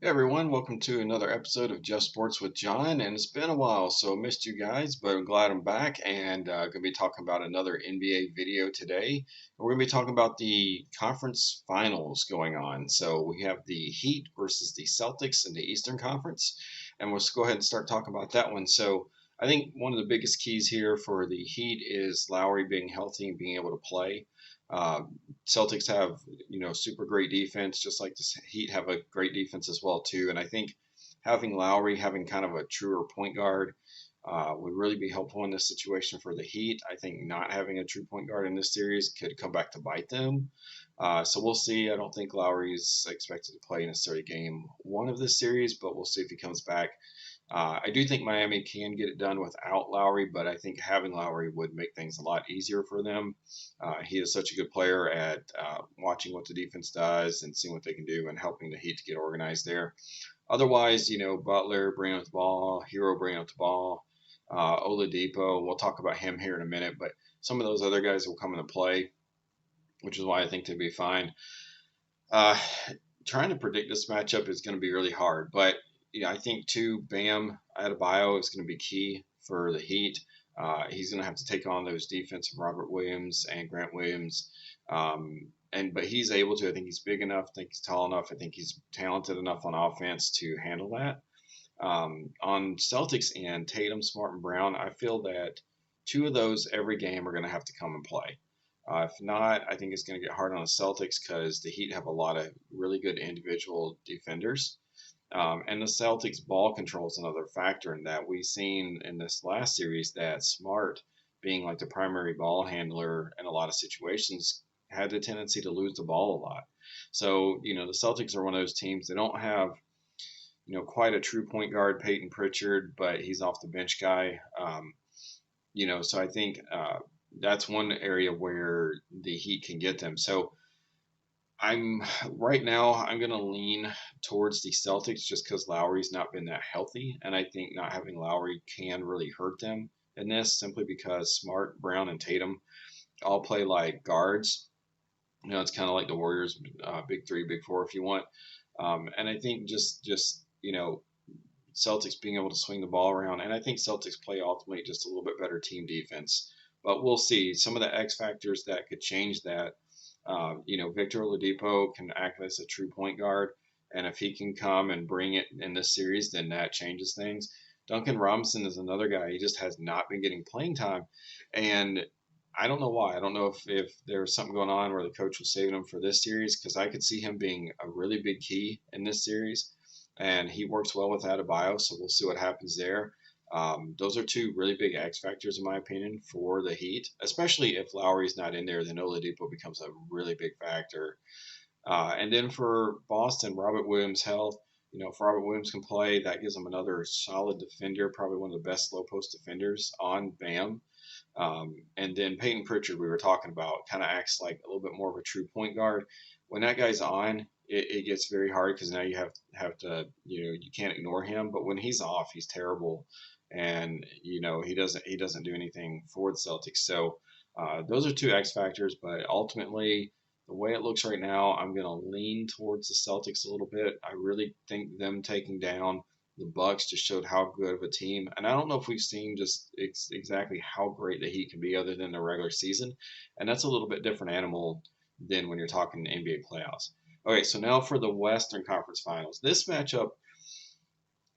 Hey everyone, welcome to another episode of Just Sports with John. And it's been a while, so I missed you guys, but I'm glad I'm back and going to be talking about another NBA video today. And we're going to be talking about the conference finals going on. So we have the Heat versus the Celtics in the Eastern Conference, and we'll just go ahead and start talking about that one. So I think one of the biggest keys here for the Heat is Lowry being healthy and being able to play. Uh, Celtics have super great defense, just like the Heat have a great defense as well too. And I think having Lowry having kind of a truer point guard would really be helpful in this situation for the Heat. I think not having a true point guard in this series could come back to bite them. So we'll see. I don't think Lowry is expected to play necessarily game one of this series, but we'll see if he comes back. I do think Miami can get it done without Lowry, but I think having Lowry would make things a lot easier for them. He is such a good player at watching what the defense does and seeing what they can do and helping the Heat to get organized there. Otherwise, Butler bringing up the ball, Hero bringing up the ball, Oladipo. We'll talk about him here in a minute, but some of those other guys will come into play, which is why I think they'd be fine. Uh, Trying to predict this matchup is going to be really hard, but I think too Bam Adebayo is going to be key for the Heat. He's going to have to take on those defensive Robert Williams and Grant Williams, but he's able to. I think he's big enough. I think he's tall enough. I think he's talented enough on offense to handle that. On Celtics and Tatum, Smart, and Brown, I feel that two of those every game are going to have to come and play. If not, I think it's going to get hard on the Celtics because the Heat have a lot of really good individual defenders. And the Celtics' ball control is another factor in that. We've seen in this last series that Smart, being like the primary ball handler in a lot of situations, had the tendency to lose the ball a lot. So, the Celtics are one of those teams. They don't have quite a true point guard, Peyton Pritchard, but he's off the bench guy. So I think that's one area where the Heat can get them. So I'm right now I'm going to lean towards the Celtics just because Lowry's not been that healthy, and I think not having Lowry can really hurt them in this simply because Smart, Brown, and Tatum all play like guards. It's kind of like the Warriors, big three, big four, if you want. And I think just Celtics being able to swing the ball around, and I think Celtics play ultimately just a little bit better team defense. But we'll see some of the X factors that could change that. Victor Oladipo can act as a true point guard, and if he can come and bring it in this series, then that changes things. Duncan Robinson is another guy. He just has not been getting playing time, and I don't know why. I don't know if there's something going on where the coach was saving him for this series because I could see him being a really big key in this series, and he works well with Adebayo, so we'll see what happens there. Those are two really big X factors, in my opinion, for the Heat, especially if Lowry's not in there, then Oladipo becomes a really big factor. And then for Boston, Robert Williams' health, if Robert Williams can play, that gives them another solid defender, probably one of the best slow post defenders on Bam. And then Peyton Pritchard, we were talking about, kind of acts like a little bit more of a true point guard. When that guy's on, it gets very hard because now you have to you can't ignore him. But when he's off, he's terrible, and he doesn't do anything for the Celtics. So those are two X factors. But ultimately, the way it looks right now, I'm going to lean towards the Celtics a little bit. I really think them taking down the Bucks just showed how good of a team, and I don't know if we've seen just exactly how great the Heat can be other than the regular season, and that's a little bit different animal than when you're talking NBA playoffs. Okay, so now for the Western Conference Finals. This matchup,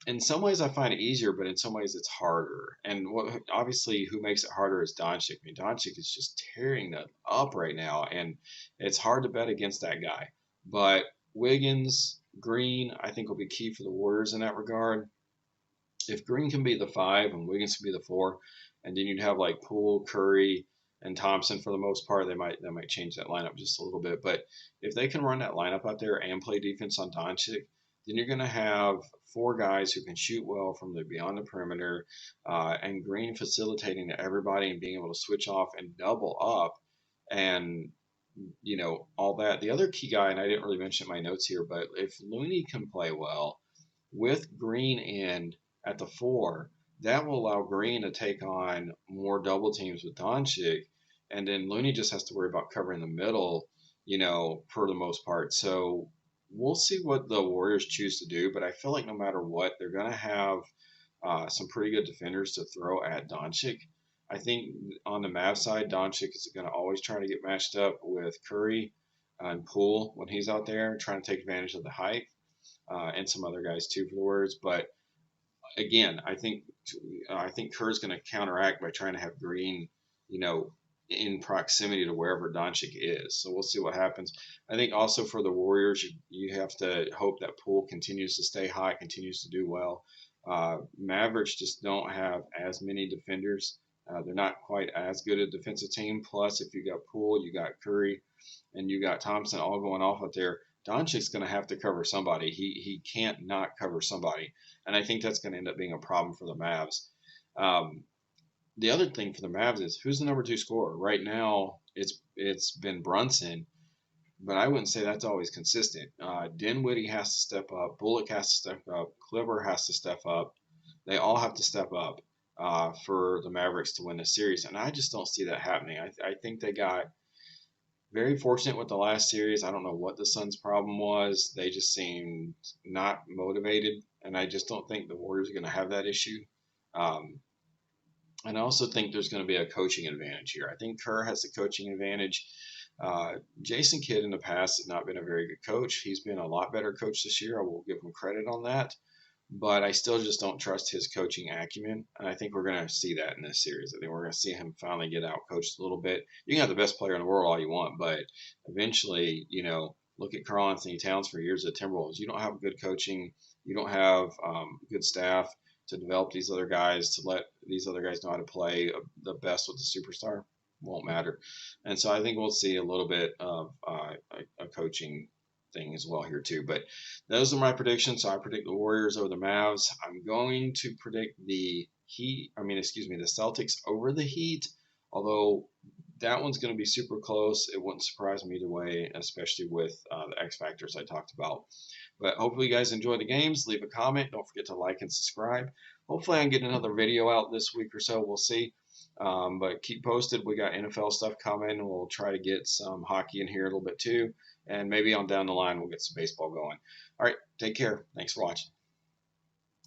in some ways, I find it easier, but in some ways, it's harder. And obviously, who makes it harder is Doncic. I mean, Doncic is just tearing that up right now, and it's hard to bet against that guy. But Wiggins, Green, I think will be key for the Warriors in that regard. If Green can be the five and Wiggins can be the four, and then you'd have like Poole, Curry, and Thompson for the most part, they might change that lineup just a little bit. But if they can run that lineup out there and play defense on Doncic, then you're going to have four guys who can shoot well from the beyond the perimeter, and Green facilitating to everybody and being able to switch off and double up, and all that. The other key guy, and I didn't really mention in my notes here, but if Looney can play well with Green in at the four, that will allow Green to take on more double teams with Doncic, and then Looney just has to worry about covering the middle, for the most part. So we'll see what the Warriors choose to do, but I feel like no matter what, they're going to have some pretty good defenders to throw at Doncic. I think on the Mavs side, Doncic is going to always try to get matched up with Curry and Poole when he's out there, trying to take advantage of the height, and some other guys too for the Warriors. But again, I think Kerr's going to counteract by trying to have Green, you know, in proximity to wherever Doncic is. So we'll see what happens. I think also for the Warriors, you have to hope that Poole continues to stay hot, continues to do well. Mavericks just don't have as many defenders. They're not quite as good a defensive team. Plus, if you got Poole, you got Curry, and you got Thompson all going off out there, Doncic's going to have to cover somebody. He can't not cover somebody, and I think that's going to end up being a problem for the Mavs. Um, the other thing for the Mavs is who's the number two scorer right now. It's been Brunson, but I wouldn't say that's always consistent. Dinwiddie has to step up. Bullock has to step up. Kleber has to step up. They all have to step up for the Mavericks to win the series, and I just don't see that happening. I think they got very fortunate with the last series. I don't know what the Suns' problem was. They just seemed not motivated, and I just don't think the Warriors are going to have that issue. Um, and I also think there's going to be a coaching advantage here. I think Kerr has the coaching advantage. Jason Kidd in the past has not been a very good coach. He's been a lot better coach this year. I will give him credit on that. But I still just don't trust his coaching acumen. And I think we're going to see that in this series. I think we're going to see him finally get out coached a little bit. You can have the best player in the world all you want, but eventually, look at Karl-Anthony Towns for years at Timberwolves. You don't have good coaching. You don't have good staff to develop these other guys, to let these other guys know how to play the best with the superstar. Won't matter. And so I think we'll see a little bit of a coaching thing as well here too. But those are my predictions. So I predict the Warriors over the Mavs. I'm going to predict the Heat. I mean, excuse me, the Celtics over the Heat. Although that one's going to be super close. It wouldn't surprise me either way, especially with the X factors I talked about. But hopefully you guys enjoy the games. Leave a comment. Don't forget to like and subscribe. Hopefully I can get another video out this week or so. We'll see. But keep posted. We got NFL stuff coming. We'll try to get some hockey in here a little bit too. And maybe on down the line, we'll get some baseball going. All right. Take care. Thanks for watching.